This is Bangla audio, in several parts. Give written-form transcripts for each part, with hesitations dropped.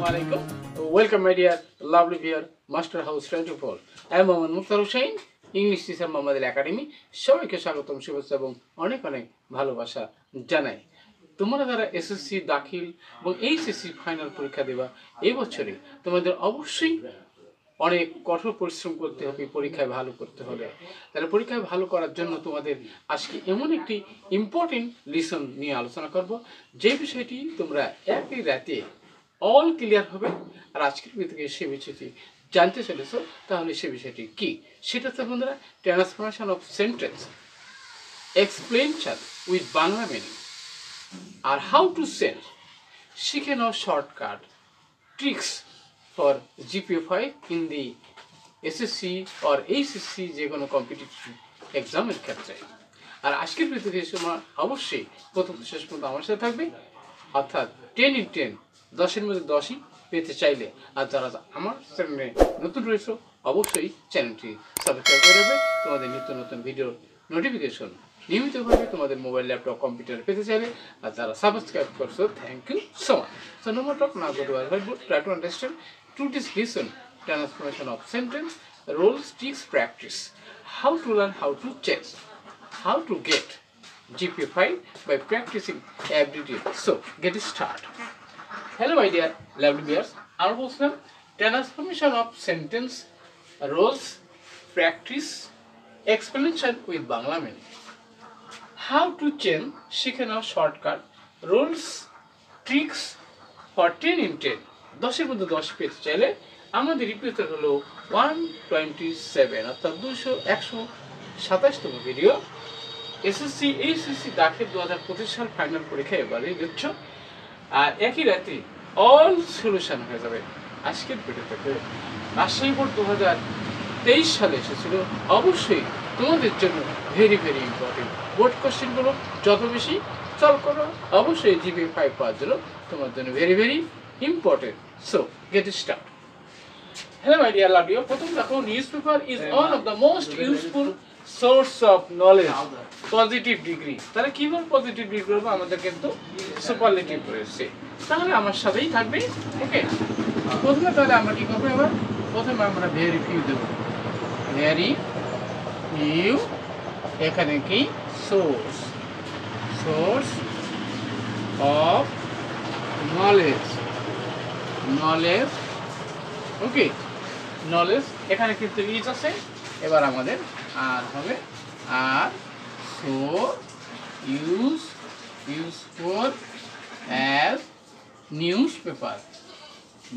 Assalamualaikum. Welcome my dear lovely viewer Master House 24. I am Mohammad Mukhtar Hussain, English teacher Mohammedan Academy. সবাইকে স্বাগতম শুভেচ্ছা এবং অনেক অনেক ভালোবাসা জানাই। তোমরা যারা এসএসসি দাখিল এবং এইচএসসি ফাইনাল পরীক্ষা দেবা এই বছরে তোমাদের অবশ্যই অনেক কঠোর পরিশ্রম করতে হবে পরীক্ষায় ভালো করতে হলে। তাহলে পরীক্ষায় ভালো করার জন্য তোমাদের আজকে এমন একটি ইম্পর্টেন্ট লেসন নিয়ে আলোচনা করব যে বিষয়টি তোমরা একই রাতে অল ক্লিয়ার হবে। আর আজকের ভিতরে সে বিষয়টি জানতে চলেছ, তাহলে সে বিষয়টি কি সেটা তো বন্ধুরা transformation of sentence, explanation with Bangla meaning, আর হাউ টু সেন্ড, শিখে নাও shortcut tricks for GPA5 in the SSC or HSC যে কোনো কম্পিটিটিভ এক্সামের ক্ষেত্রে। আর আজকের ভিডিওতে সময় অবশ্যই প্রথম শেষ পর্যন্ত আমার সাথে থাকবে, অর্থাৎ 10 in 10 10-এর মধ্যে 10ই পেতে চাইলে আর যারা আমার চ্যানেলে নতুন রয়েছে অবশ্যই চ্যানেলটি সাবস্ক্রাইব করে দেবে। তোমাদের নিত্য নতুন ভিডিওর নোটিফিকেশন নিয়মিতভাবে তোমাদের মোবাইল ল্যাপটপ কম্পিউটার পেতে চাইলে আর যারা সাবস্ক্রাইব করছো thank you so much. So no more talk, now go to our whiteboard, try to understand to this lesson transformation of sentence, roles, tricks, practice, how to learn, how to change, how to get GPA5 by practicing every day. So get start. Hello my dear lovely viewers, our program transformation of sentence, roles, practice, explanation with Bangla meaning. How to change, শিখে নাও shortcut rules tricks for 10 in 10 10-এর মধ্যে 10 পেতে চাইলে আমাদের রিপিটার হলো 127 অর্থাৎ 127তম ভিডিও। এসএসসি এইচএসসি দাখিল 2025 সাল ফাইনাল পরীক্ষা এবারে দিচ্ছ, আর একই রাতে অল সলিউশন হয়ে যাবে আজকের ভিডিওতে। রাজশাহী বোর্ড 2023 সালে এসেছিল, অবশ্যই তোমাদের জন্য ভেরি ভেরি ইম্পর্টেন্ট বোর্ড কোশ্চেনগুলো যত বেশি সলভ করো অবশ্যই GPA5 পাওয়ার জন্য তোমার জন্য very very important. So get start. Hello my dear love you. প্রথম দেখো, newspaper is one of the most useful source of knowledge, positive degree. তাহলে কিভাবে পজিটিভ ডিগ্রি করবো, আমাদের কিন্তু সুপারলেটিভ রয়েছে, তাহলে আমার সাথেই থাকবে। ওকে, প্রথমে তাহলে আমরা কি করবো, এবার প্রথমে আমরা ভেরিফিউ দেবো। ভেরিফিউ এখানে কি source, source of knowledge, knowledge. Okay, knowledge এখানে কিন্তু ইজ আছে, এবার আমাদের আর হবে আর so use for as newspaper,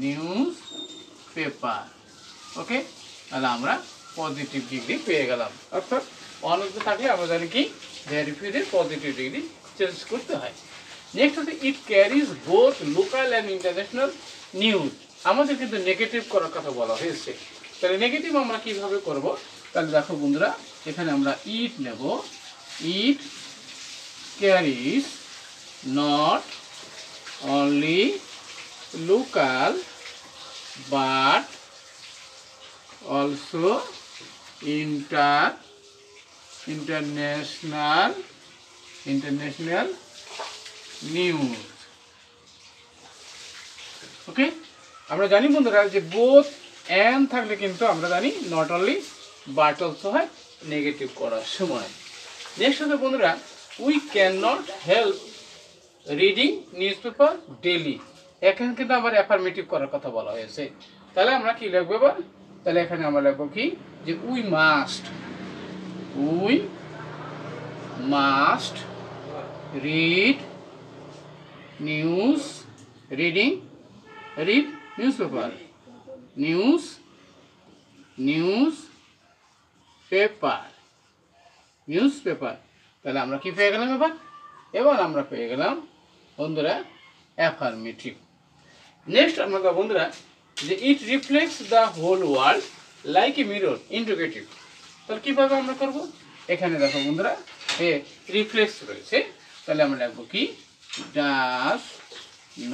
newspaper. Okay, তাহলে আমরা পজিটিভ ডিগ্রি পেয়ে গেলাম, অর্থাৎ অনেক থাকলে আমরা জানি কি ভেরিফাইড পজিটিভ ডিগ্রি চেঞ্জ করতে হয়। নেক্সট হচ্ছে it carries both local and international news. আমাদের কিন্তু নেগেটিভ করার কথা বলা হয়েছে, তাহলে নেগেটিভ আমরা কিভাবে করব, তাহলে দেখো বন্ধুরা এখানে আমরা ইট নেব। It carries not only local but also international news. Okay, আমরা জানি বন্ধুরা যে বোথ অ্যান্ড থাকলে কিন্তু আমরা জানি নট অনলি বাট অলসো হয় নেগেটিভ করার সময়। নেক্সট হচ্ছে বন্ধুরা, we can not help reading news paper daily. এখানে কিন্তু আমার অ্যাফার্মেটিভ করার কথা বলা হয়েছে, তাহলে আমরা কি লিখবো এবার, তাহলে এখানে আমরা লিখবো কি যে we must read newspaper, newspaper। তাহলে আমরা কি পেয়ে গেলাম, এবার আমরা পেয়ে গেলাম বন্ধুরা অ্যাফার্মেটিভ। নেক্সট আমরা বন্ধুরা যে it reflects the whole world like a mirror, integrative. তাহলে কিভাবে আমরা করব, এখানে দেখো বন্ধুরা রিফ্লেক্স রয়েছে, তাহলে আমরা লিখবো কি does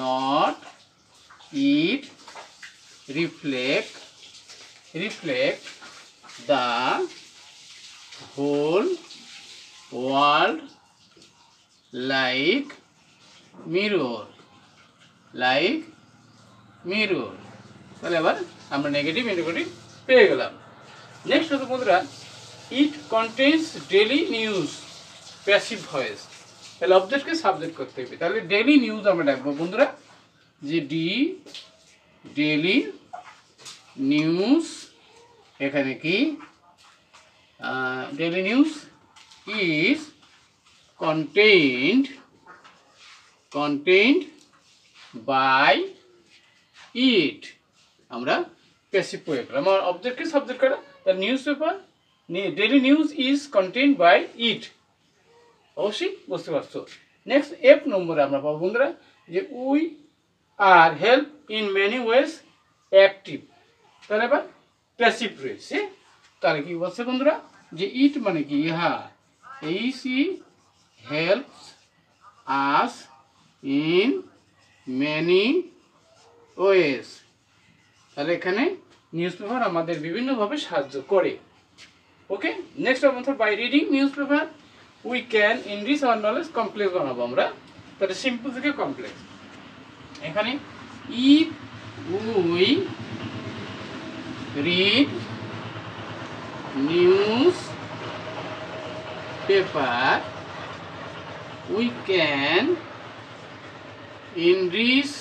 not it reflect the whole world like mirror, mirror. তাহলে আবার আমরা নেগেটিভ ইন্ডিকেটিভ পেয়ে গেলাম। নেক্সট হচ্ছে বন্ধুরা it contains daily news, passive voice. তাহলে অবজেক্টকে সাবজেক্ট করতে হবে। তাহলে ডেইলি নিউজ আমরা ডাকবো বন্ধুরা যে ডেইলি নিউজ। এখানে কি daily news is contained by it। আমরা প্যাসিভ প্রয়োগ করলাম। আমার অবজেক্টকে সাবজেক্ট করা। তার newspaper daily news is contained by it. অবশ্যই বুঝতে পারছো। নেক্সট এফ নম্বরে আমরা পাবো বন্ধুরা যে we are help in many wedge active. তাহলে এবার প্যাসিভ রয়েছে। তাহলে কি বলছে বন্ধুরা যে ইট মানে কি ইহা, it helps us in many ways. তাহলে এখানে নিউজ পেপার আমাদের বিভিন্নভাবে সাহায্য করে। ওকে, নেক্সট বন্ধু by reading newspaper we can enrich our knowledge. Complex বানাবো আমরা। তাহলে সিম্পল থেকে কমপ্লেক্স। এখানে if we read newspaper we can enrich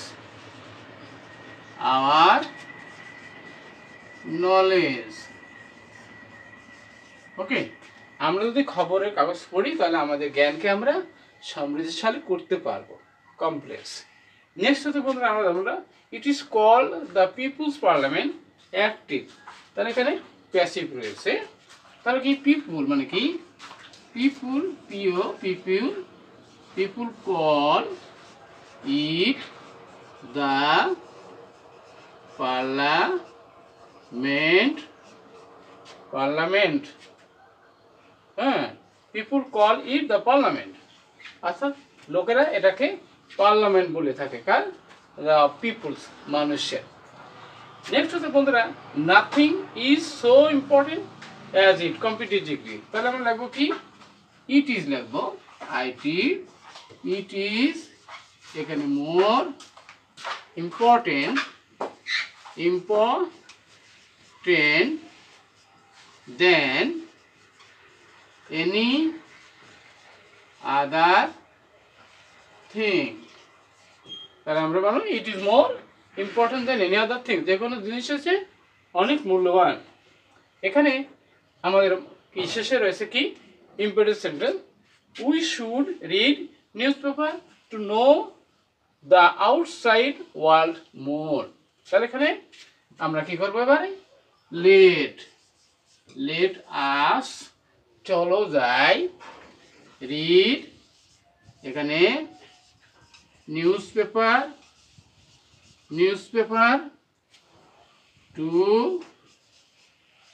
our knowledge. Okay, আমরা যদি খবরের কাগজ পড়ি তাহলে আমাদের জ্ঞানকে আমরা সমৃদ্ধশালী করতে পারবো। কমপ্লেক্স। নেক্সট হতে বন্ধুরা আমরা it is called the people's parliament active. তাহলে এখানে প্যাসিভ রয়েছে। তাহলে কি পিপুল মানে কি people, people call it the parliament. হ্যাঁ, people call it the parliament. আচ্ছা, লোকেরা এটাকে পার্লামেন্ট বলে থাকে। কার? পিপুলস, মানুষের। নেক্সট হচ্ছে বন্ধুরা nothing is so important as it comparative degree. তাহলে আমরা লিখবো কি ইট ইজ লিখবো ইট ইজ এখানে more important than any other thing. তাহলে আমরা বলবো it is more important than any other thing. যে কোনো জিনিস আছে অনেক মূল্যবান। এখানে আমাদের কি শেষে রয়েছে কি imperative sentence we should read newspaper to know the outside world more. তাহলে এখানে আমরা কি করবো এবারে লেট আস চলো যাই রিড এখানে newspaper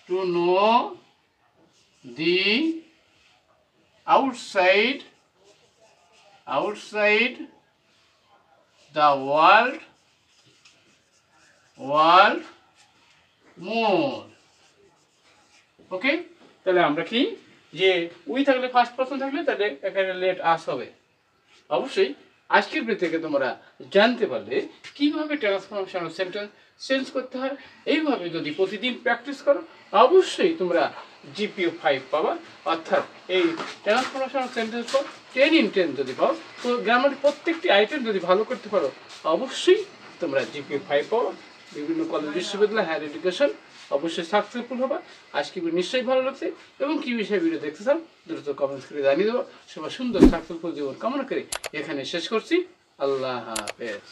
to no the outside the world more। ওকে, তাহলে আমরা কি যে উই থাকলে ফার্স্ট পারসন থাকলে তাহলে এখানে লেট আস হবে। অবশ্যই আজকের ভিডিও থেকে তোমরা জানতে পারলে কিভাবে ট্রান্সফরমেশনাল সেন্টেন্স চেঞ্জ করতে হয়। এইভাবে যদি প্রতিদিন প্র্যাকটিস করো অবশ্যই তোমরা জিপিও 5 পাবা। অর্থাৎ এই ট্রান্সফরমেশনাল সেন্টেন্স 10 in 10 যদি পাও তো গ্রামারের প্রত্যেকটি আইটেম যদি ভালো করতে পারো অবশ্যই তোমরা জিপিও 5 পাবা। বিভিন্ন কলেজ, বিশ্ববিদ্যালয়, হায়ার এডুকেশন অবশ্যই সাকসেসফুল হবে। আজকে নিশ্চয়ই ভালো লাগছে এবং কি বিষয়ে ভিডিও দেখতে চাও দ্রুত কমেন্টস করে জানিয়ে দেবো। সবার সুন্দর সাকসেসফুল জীবন কামনা করে এখানে শেষ করছি। আল্লাহ হাফেজ।